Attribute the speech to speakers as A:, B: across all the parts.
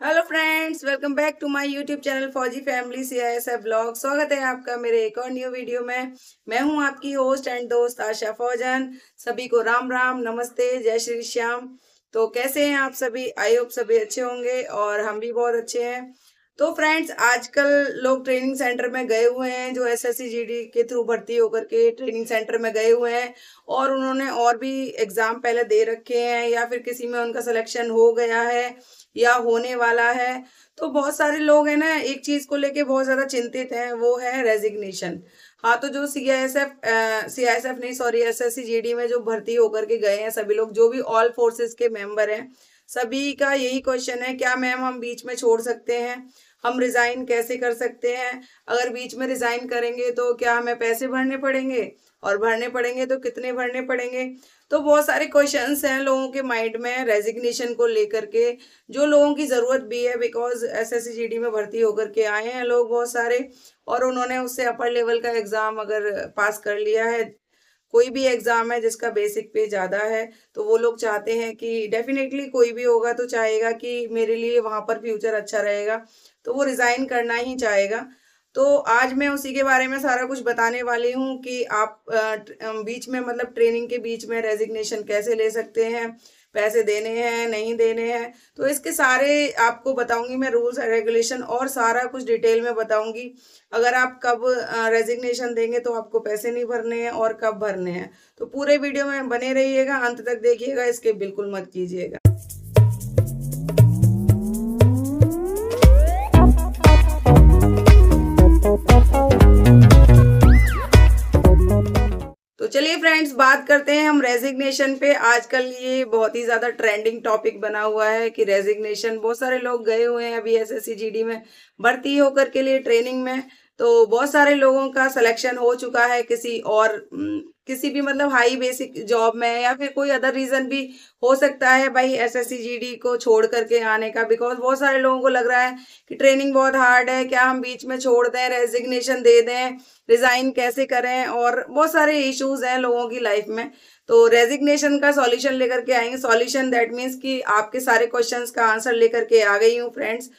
A: Hello friends, welcome back to my YouTube channel Fauji family CISF blog. स्वागत है आपका मेरे एक और न्यू वीडियो में। मैं हूं आपकी होस्ट एंड दोस्त आशा फौजन। सभी को राम राम, नमस्ते, जय श्री श्याम। तो कैसे हैं आप सभी? आई होप सभी अच्छे होंगे और हम भी बहुत अच्छे हैं। तो फ्रेंड्स, आजकल लोग ट्रेनिंग सेंटर में गए हुए हैं, जो SSC GD के थ्रू भर्ती होकर के ट्रेनिंग सेंटर में गए हुए हैं और उन्होंने और भी एग्जाम पहले दे रखे हैं या फिर किसी में उनका सिलेक्शन हो गया है या होने वाला है। तो बहुत सारे लोग हैं ना, एक चीज को लेके बहुत ज्यादा चिंतित हैं, वो है रेजिग्नेशन। हाँ, तो जो CISF नहीं, सॉरी, SSC GD में जो भर्ती होकर के गए हैं सभी लोग, जो भी ऑल फोर्सेस के मेंबर हैं, सभी का यही क्वेश्चन है, क्या मैम हम बीच में छोड़ सकते हैं? हम रिजाइन कैसे कर सकते हैं? अगर बीच में रिजाइन करेंगे तो क्या हमें पैसे भरने पड़ेंगे? और भरने पड़ेंगे तो कितने भरने पड़ेंगे? तो बहुत सारे क्वेश्चंस हैं लोगों के माइंड में रेजिग्नेशन को लेकर के, जो लोगों की जरूरत भी है, बिकॉज SSC GD में भर्ती होकर के आए हैं लोग बहुत सारे, और उन्होंने उससे अपर लेवल का एग्जाम अगर पास कर लिया है, कोई भी एग्जाम है जिसका बेसिक पे ज्यादा है, तो वो लोग चाहते हैं कि डेफिनेटली कोई भी होगा तो चाहेगा कि मेरे लिए वहां पर फ्यूचर अच्छा रहेगा, तो वो रिजाइन करना ही चाहेगा। तो आज मैं उसी के बारे में सारा कुछ बताने वाली हूँ कि आप बीच में, मतलब ट्रेनिंग के बीच में रेजिग्नेशन कैसे ले सकते हैं, पैसे देने हैं नहीं देने हैं, तो इसके सारे आपको बताऊंगी मैं, रूल्स एंड रेगुलेशन और सारा कुछ डिटेल में बताऊंगी। अगर आप कब रेजिग्नेशन देंगे तो आपको पैसे नहीं भरने हैं और कब भरने हैं, तो पूरे वीडियो में बने रहिएगा, अंत तक देखिएगा, स्किप बिल्कुल मत कीजिएगा। तो चलिए फ्रेंड्स, बात करते हैं हम रेजिग्नेशन पे। आजकल ये बहुत ही ज्यादा ट्रेंडिंग टॉपिक बना हुआ है कि रेजिग्नेशन, बहुत सारे लोग गए हुए हैं अभी SSC GD में भर्ती होकर के लिए ट्रेनिंग में। तो बहुत सारे लोगों का सिलेक्शन हो चुका है किसी और किसी भी, मतलब हाई बेसिक जॉब में, या फिर कोई अदर रीजन भी हो सकता है भाई SSC GD को छोड़ करके आने का, बिकॉज बहुत सारे लोगों को लग रहा है कि ट्रेनिंग बहुत हार्ड है, क्या हम बीच में छोड़ दें, रेजिग्नेशन दे दें, रिजाइन कैसे करें, और बहुत सारे इश्यूज हैं लोगों की लाइफ में। तो रेजिग्नेशन का सॉल्यूशन लेकर के आएंगे। सॉल्यूशन दैट मीन्स कि आपके सारे क्वेश्चंस का आंसर लेकर के आ गई हूँ फ्रेंड्स।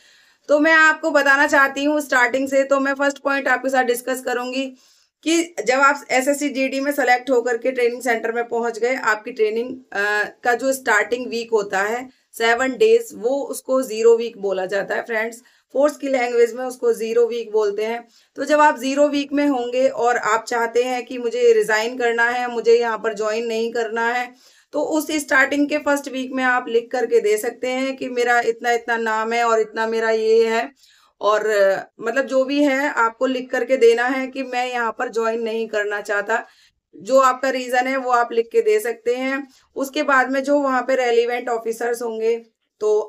A: तो मैं आपको बताना चाहती हूँ स्टार्टिंग से। तो मैं फर्स्ट पॉइंट आपके साथ डिस्कस करूंगी कि जब आप SSC GD में सेलेक्ट होकर के ट्रेनिंग सेंटर में पहुंच गए, आपकी ट्रेनिंग का जो स्टार्टिंग वीक होता है 7 डेज, वो उसको 0 वीक बोला जाता है फ्रेंड्स। फोर्स की लैंग्वेज में उसको 0 वीक बोलते हैं। तो जब आप 0 वीक में होंगे और आप चाहते हैं कि मुझे रिजाइन करना है, मुझे यहाँ पर ज्वाइन नहीं करना है, तो उस स्टार्टिंग के फर्स्ट वीक में आप लिख करके दे सकते हैं कि मेरा इतना इतना नाम है और इतना मेरा ये है, और मतलब जो भी है आपको लिख करके देना है कि मैं यहाँ पर ज्वाइन नहीं करना चाहता। जो आपका रीजन है वो आप लिख के दे सकते हैं। उसके बाद में जो वहां पे रेलिवेंट ऑफिसर्स होंगे, तो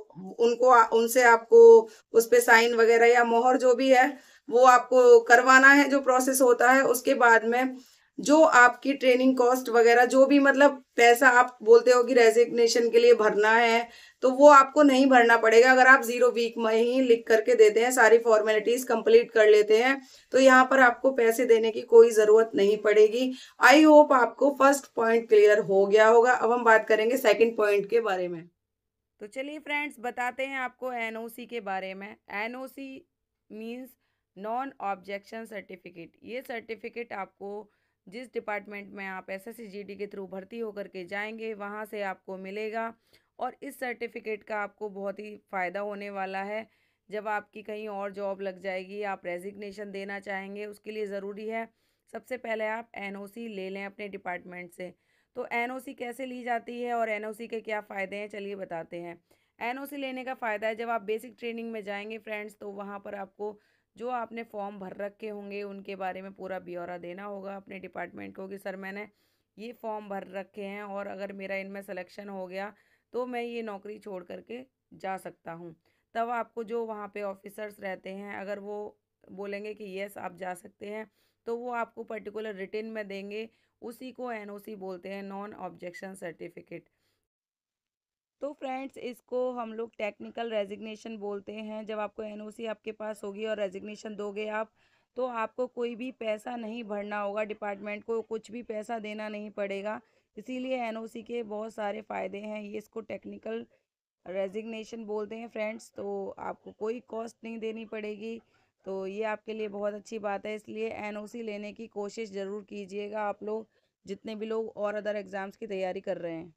A: उनको उनसे आपको उस पे साइन वगैरह या मोहर जो भी है वो आपको करवाना है, जो प्रोसेस होता है। उसके बाद में जो आपकी ट्रेनिंग कॉस्ट वगैरह, जो भी मतलब पैसा आप बोलते हो कि रेजिग्नेशन के लिए भरना है, तो वो आपको नहीं भरना पड़ेगा अगर आप 0 वीक में ही लिख करके देते हैं, सारी फॉर्मेलिटीज कंप्लीट कर लेते हैं, तो यहाँ पर आपको पैसे देने की कोई जरूरत नहीं पड़ेगी। आई होप आपको फर्स्ट पॉइंट क्लियर हो गया होगा। अब हम बात करेंगे सेकंड पॉइंट के बारे में। तो चलिए फ्रेंड्स, बताते हैं आपको NOC के बारे में। NOC means non objection certificate. ये सर्टिफिकेट आपको जिस डिपार्टमेंट में आप SSC GD के थ्रू भर्ती होकर के जाएंगे वहाँ से आपको मिलेगा, और इस सर्टिफिकेट का आपको बहुत ही फ़ायदा होने वाला है। जब आपकी कहीं और जॉब लग जाएगी, आप रेजिग्नेशन देना चाहेंगे, उसके लिए ज़रूरी है सबसे पहले आप NOC ले लें अपने डिपार्टमेंट से। तो NOC कैसे ली जाती है और NOC के क्या फ़ायदे हैं, चलिए बताते हैं। NOC लेने का फ़ायदा है, जब आप बेसिक ट्रेनिंग में जाएंगे फ्रेंड्स, तो वहाँ पर आपको जो आपने फॉर्म भर रखे होंगे उनके बारे में पूरा ब्यौरा देना होगा अपने डिपार्टमेंट को कि सर मैंने ये फॉर्म भर रखे हैं और अगर मेरा इनमें सिलेक्शन हो गया तो मैं ये नौकरी छोड़ करके जा सकता हूँ। तब आपको जो वहाँ पे ऑफिसर्स रहते हैं, अगर वो बोलेंगे कि यस आप जा सकते हैं, तो वो आपको पर्टिकुलर रिटन में देंगे। उसी को NOC बोलते हैं, नॉन ऑब्जेक्शन सर्टिफिकेट। तो फ्रेंड्स, इसको हम लोग टेक्निकल रेजिग्नेशन बोलते हैं। जब आपको NOC आपके पास होगी और रेजिग्नेशन दोगे आप, तो आपको कोई भी पैसा नहीं भरना होगा, डिपार्टमेंट को कुछ भी पैसा देना नहीं पड़ेगा। इसीलिए NOC के बहुत सारे फ़ायदे हैं, ये इसको टेक्निकल रेजिग्नेशन बोलते हैं फ्रेंड्स, तो आपको कोई कॉस्ट नहीं देनी पड़ेगी। तो ये आपके लिए बहुत अच्छी बात है, इसलिए एनओसी लेने की कोशिश ज़रूर कीजिएगा आप लोग, जितने भी लोग और अदर एग्ज़ाम्स की तैयारी कर रहे हैं।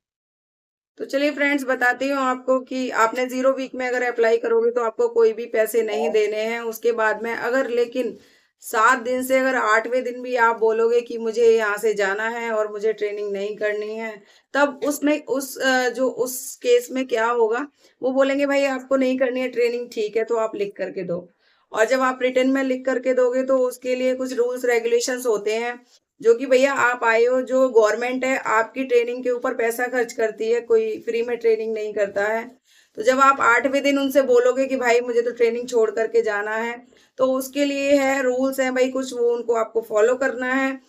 A: तो चलिए फ्रेंड्स, बताती हूँ आपको कि आपने 0 वीक में अगर अप्लाई करोगे तो आपको कोई भी पैसे नहीं देने हैं। उसके बाद में अगर लेकिन 7 दिन से अगर 8वें दिन भी आप बोलोगे कि मुझे यहाँ से जाना है और मुझे ट्रेनिंग नहीं करनी है, तब उसमें उस केस में क्या होगा, वो बोलेंगे भाई आपको नहीं करनी है ट्रेनिंग, ठीक है तो आप लिख करके दो। और जब आप रिटर्न में लिख करके दोगे तो उसके लिए कुछ रूल्स रेगुलेशंस होते हैं, जो कि भैया आप आए हो, जो गवर्नमेंट है आपकी ट्रेनिंग के ऊपर पैसा खर्च करती है, कोई फ्री में ट्रेनिंग नहीं करता है। तो जब आप 8वें दिन उनसे बोलोगे कि भाई मुझे तो ट्रेनिंग छोड़ करके जाना है, तो उसके लिए है रूल्स हैं भाई कुछ, वो उनको आपको फॉलो करना है।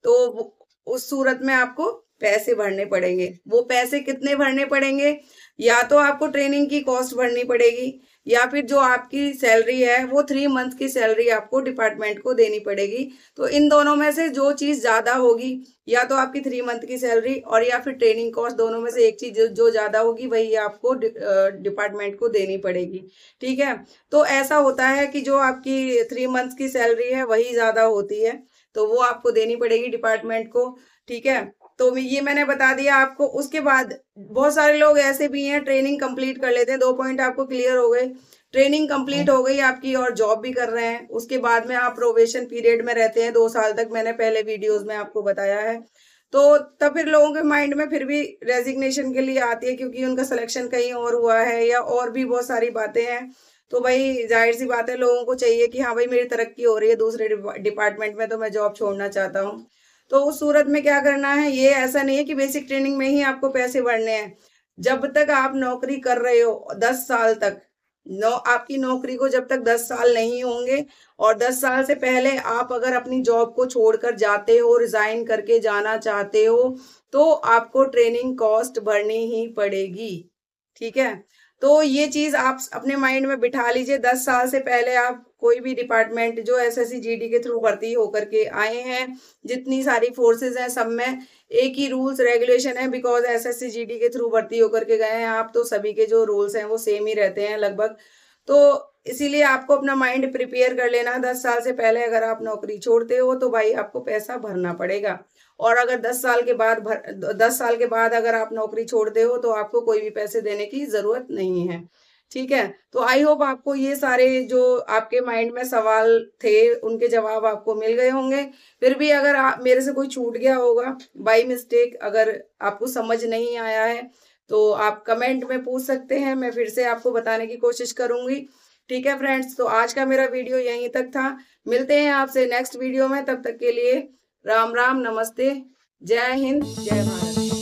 A: तो उस सूरत में आपको पैसे भरने पड़ेंगे। वो पैसे कितने भरने पड़ेंगे, या तो आपको ट्रेनिंग की कॉस्ट भरनी पड़ेगी, या फिर जो आपकी सैलरी है वो 3 मंथ की सैलरी आपको डिपार्टमेंट को देनी पड़ेगी। तो इन दोनों में से जो चीज़ ज़्यादा होगी, या तो आपकी 3 मंथ की सैलरी और या फिर ट्रेनिंग कॉस्ट, दोनों में से एक चीज़ जो ज़्यादा होगी वही आपको डिपार्टमेंट को देनी पड़ेगी। ठीक है, तो ऐसा होता है कि जो आपकी 3 मंथ्स की सैलरी है वही ज़्यादा होती है, तो वो आपको देनी पड़ेगी डिपार्टमेंट को। ठीक है, तो ये मैंने बता दिया आपको। उसके बाद बहुत सारे लोग ऐसे भी हैं ट्रेनिंग कंप्लीट कर लेते हैं, 2 पॉइंट आपको क्लियर हो गए, ट्रेनिंग कंप्लीट हो गई आपकी और जॉब भी कर रहे हैं। उसके बाद में आप प्रोबेशन पीरियड में रहते हैं 2 साल तक, मैंने पहले वीडियोस में आपको बताया है। तो तब फिर लोगों के माइंड में फिर भी रेजिग्नेशन के लिए आती है, क्योंकि उनका सिलेक्शन कहीं और हुआ है या और भी बहुत सारी बातें हैं। तो भाई जाहिर सी बात है, लोगों को चाहिए कि हाँ भाई मेरी तरक्की हो रही है दूसरे डिपार्टमेंट में, तो मैं जॉब छोड़ना चाहता हूँ। तो उस सूरत में क्या करना है, ये ऐसा नहीं है कि बेसिक ट्रेनिंग में ही आपको पैसे भरने हैं। जब तक आप नौकरी कर रहे हो 10 साल तक, आपकी नौकरी को जब तक 10 साल नहीं होंगे, और 10 साल से पहले आप अगर अपनी जॉब को छोड़कर जाते हो, रिजाइन करके जाना चाहते हो, तो आपको ट्रेनिंग कॉस्ट भरनी ही पड़ेगी। ठीक है, तो ये चीज आप अपने माइंड में बिठा लीजिए। 10 साल से पहले आप कोई भी डिपार्टमेंट जो एसएससी जीडी के थ्रू भर्ती होकर के आए हैं, जितनी सारी फोर्सेज हैं सब में एक ही रूल्स रेगुलेशन है, बिकॉज एसएससी जीडी के थ्रू भर्ती होकर के गए हैं आप, तो सभी के जो रूल्स हैं वो सेम ही रहते हैं लगभग। तो इसीलिए आपको अपना माइंड प्रिपेयर कर लेना, 10 साल से पहले अगर आप नौकरी छोड़ते हो तो भाई आपको पैसा भरना पड़ेगा। और अगर 10 साल के बाद अगर आप नौकरी छोड़ते हो तो आपको कोई भी पैसे देने की जरूरत नहीं है। ठीक है, तो आई होप आपको ये सारे जो आपके माइंड में सवाल थे उनके जवाब आपको मिल गए होंगे। फिर भी अगर आप मेरे से कोई छूट गया होगा बाय मिस्टेक, अगर आपको समझ नहीं आया है, तो आप कमेंट में पूछ सकते हैं, मैं फिर से आपको बताने की कोशिश करूंगी। ठीक है फ्रेंड्स, तो आज का मेरा वीडियो यहीं तक था। मिलते हैं आपसे नेक्स्ट वीडियो में, तब तक के लिए राम राम, नमस्ते, जय हिंद, जय भारत।